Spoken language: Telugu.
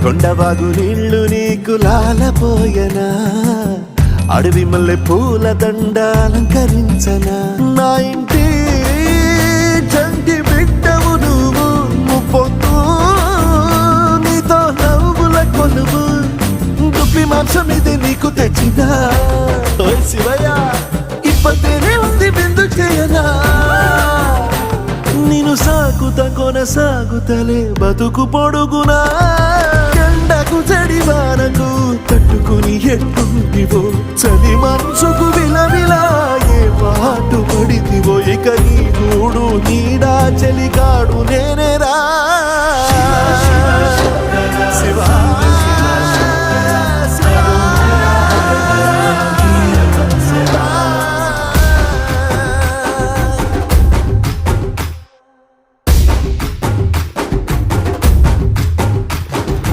కొండవాగు నీళ్లు నీకు లాలపోయనా అడవి మల్లె పూల దండ అలంకరించనా నా ఇంటి చంటి బిడ్డవు నువ్వు ముప్పొద్దు నీతో నవ్వుల కొలువు దుప్పి మాంసం ఇది నీకు తెచ్చినా ఓయ్ శివయ్య ఇప్పటినే ఉంది బిందు చేయనా నిన్ను సాగుతా కొనసాగుతలే బతుకు పొడుగునా ఎండకు చడివానకు తట్టుకుని ఎట్టుంటివో చలి మనసుకు విలవిలా ఏ పాటు పడితివో ఇక నీ గూడు నీడా చలికాడు